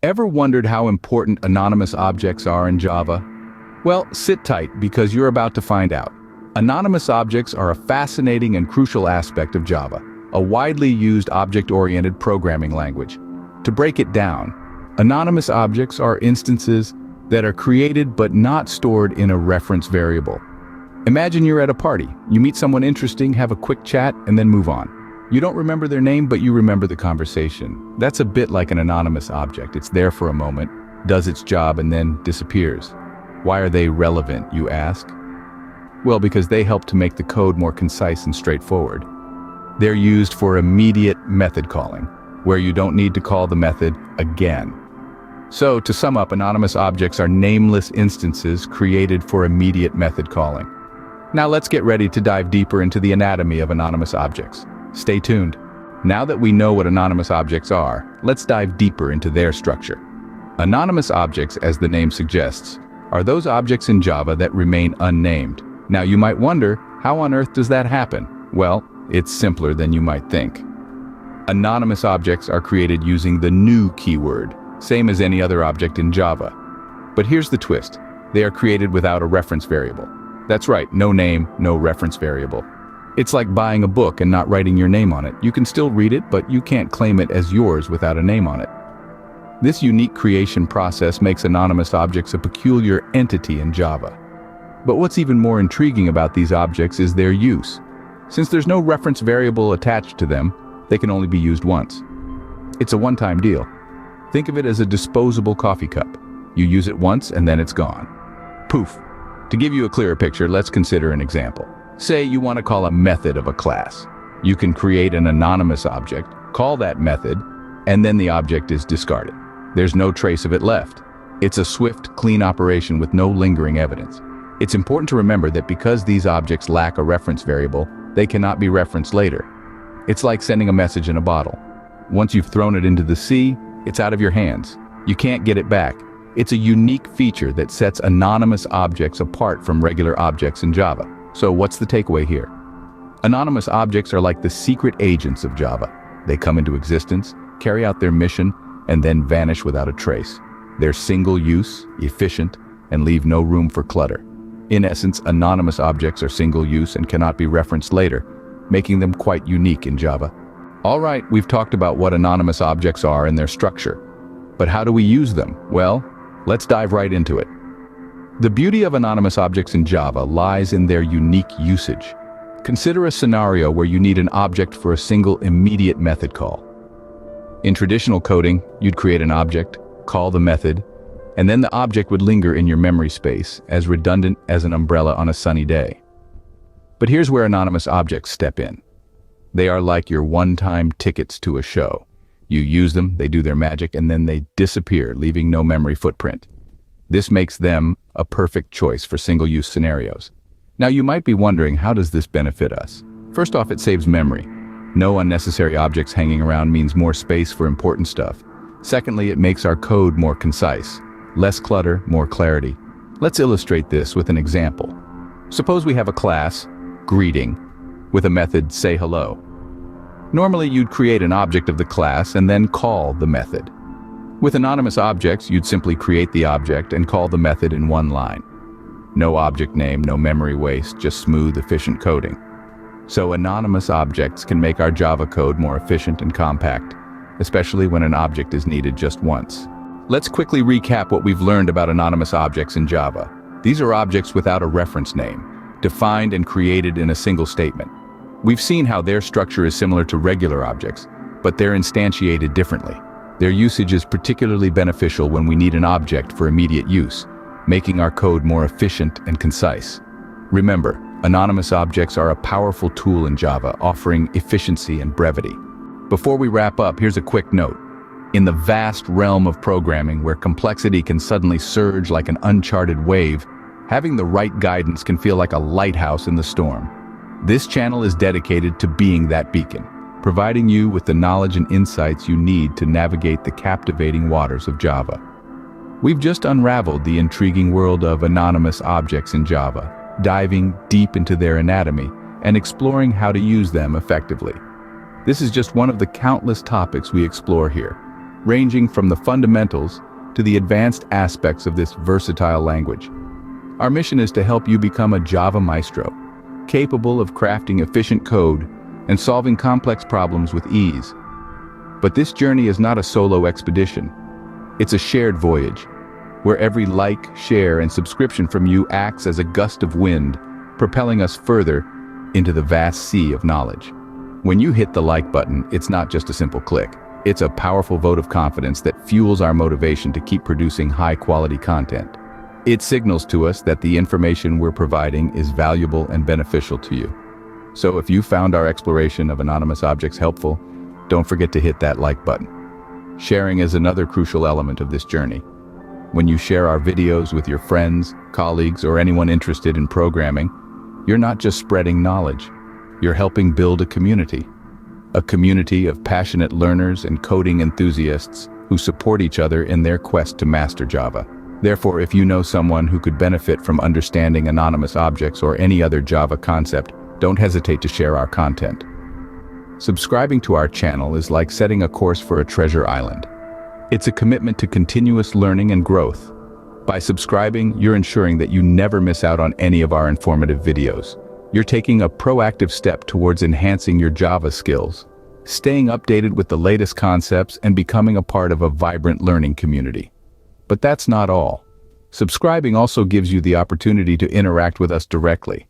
Ever wondered how important anonymous objects are in Java? Well, sit tight because you're about to find out. Anonymous objects are a fascinating and crucial aspect of Java, a widely used object-oriented programming language. To break it down, anonymous objects are instances that are created but not stored in a reference variable. Imagine you're at a party. You meet someone interesting, have a quick chat, and then move on. You don't remember their name, but you remember the conversation. That's a bit like an anonymous object. It's there for a moment, does its job, and then disappears. Why are they relevant, you ask? Well, because they help to make the code more concise and straightforward. They're used for immediate method calling, where you don't need to call the method again. So, to sum up, anonymous objects are nameless instances created for immediate method calling. Now let's get ready to dive deeper into the anatomy of anonymous objects. Stay tuned. Now that we know what anonymous objects are, let's dive deeper into their structure. Anonymous objects, as the name suggests, are those objects in Java that remain unnamed. Now you might wonder, how on earth does that happen? Well, it's simpler than you might think. Anonymous objects are created using the new keyword, same as any other object in Java. But here's the twist. They are created without a reference variable. That's right, no name, no reference variable. It's like buying a book and not writing your name on it. You can still read it, but you can't claim it as yours without a name on it. This unique creation process makes anonymous objects a peculiar entity in Java. But what's even more intriguing about these objects is their use. Since there's no reference variable attached to them, they can only be used once. It's a one-time deal. Think of it as a disposable coffee cup. You use it once and then it's gone. Poof. To give you a clearer picture, let's consider an example. Say you want to call a method of a class. You can create an anonymous object, call that method, and then the object is discarded. There's no trace of it left. It's a swift, clean operation with no lingering evidence. It's important to remember that because these objects lack a reference variable, they cannot be referenced later. It's like sending a message in a bottle. Once you've thrown it into the sea, it's out of your hands. You can't get it back. It's a unique feature that sets anonymous objects apart from regular objects in Java. So what's the takeaway here? Anonymous objects are like the secret agents of Java. They come into existence, carry out their mission, and then vanish without a trace. They're single-use, efficient, and leave no room for clutter. In essence, anonymous objects are single-use and cannot be referenced later, making them quite unique in Java. All right, we've talked about what anonymous objects are and their structure. But how do we use them? Well, let's dive right into it. The beauty of anonymous objects in Java lies in their unique usage. Consider a scenario where you need an object for a single immediate method call. In traditional coding, you'd create an object, call the method, and then the object would linger in your memory space, as redundant as an umbrella on a sunny day. But here's where anonymous objects step in. They are like your one-time tickets to a show. You use them, they do their magic, and then they disappear, leaving no memory footprint. This makes them a perfect choice for single-use scenarios. Now you might be wondering, how does this benefit us? First off, it saves memory. No unnecessary objects hanging around means more space for important stuff. Secondly, it makes our code more concise. Less clutter, more clarity. Let's illustrate this with an example. Suppose we have a class, greeting, with a method, say hello. Normally you'd create an object of the class and then call the method. With anonymous objects, you'd simply create the object and call the method in one line. No object name, no memory waste, just smooth, efficient coding. So anonymous objects can make our Java code more efficient and compact, especially when an object is needed just once. Let's quickly recap what we've learned about anonymous objects in Java. These are objects without a reference name, defined and created in a single statement. We've seen how their structure is similar to regular objects, but they're instantiated differently. Their usage is particularly beneficial when we need an object for immediate use, making our code more efficient and concise. Remember, anonymous objects are a powerful tool in Java, offering efficiency and brevity. Before we wrap up, here's a quick note. In the vast realm of programming where complexity can suddenly surge like an uncharted wave, having the right guidance can feel like a lighthouse in the storm. This channel is dedicated to being that beacon, providing you with the knowledge and insights you need to navigate the captivating waters of Java. We've just unraveled the intriguing world of anonymous objects in Java, diving deep into their anatomy and exploring how to use them effectively. This is just one of the countless topics we explore here. ranging from the fundamentals to the advanced aspects of this versatile language. Our mission is to help you become a Java maestro, capable of crafting efficient code and solving complex problems with ease. But this journey is not a solo expedition. It's a shared voyage, where every like, share, and subscription from you acts as a gust of wind, propelling us further into the vast sea of knowledge. When you hit the like button, it's not just a simple click. It's a powerful vote of confidence that fuels our motivation to keep producing high-quality content. It signals to us that the information we're providing is valuable and beneficial to you. So if you found our exploration of anonymous objects helpful, don't forget to hit that like button. Sharing is another crucial element of this journey. When you share our videos with your friends, colleagues, or anyone interested in programming, you're not just spreading knowledge, you're helping build a community of passionate learners and coding enthusiasts who support each other in their quest to master Java. Therefore, if you know someone who could benefit from understanding anonymous objects or any other Java concept, don't hesitate to share our content. Subscribing to our channel is like setting a course for a treasure island. It's a commitment to continuous learning and growth. By subscribing, you're ensuring that you never miss out on any of our informative videos. You're taking a proactive step towards enhancing your Java skills, staying updated with the latest concepts, and becoming a part of a vibrant learning community. But that's not all. Subscribing also gives you the opportunity to interact with us directly.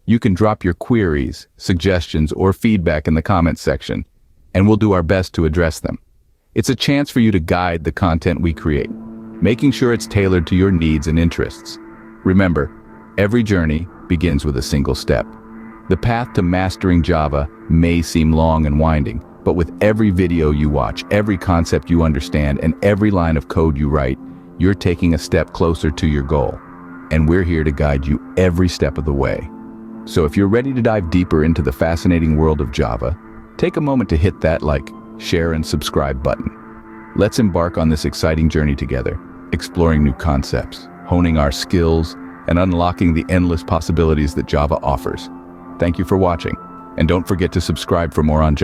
You can drop your queries, suggestions, or feedback in the comments section, and we'll do our best to address them. It's a chance for you to guide the content we create, making sure it's tailored to your needs and interests. Remember, every journey begins with a single step. The path to mastering Java may seem long and winding, but with every video you watch, every concept you understand, and every line of code you write, you're taking a step closer to your goal. And we're here to guide you every step of the way. So if you're ready to dive deeper into the fascinating world of Java, take a moment to hit that like, share, and subscribe button. Let's embark on this exciting journey together, exploring new concepts, honing our skills, and unlocking the endless possibilities that Java offers. Thank you for watching, and don't forget to subscribe for more on Java.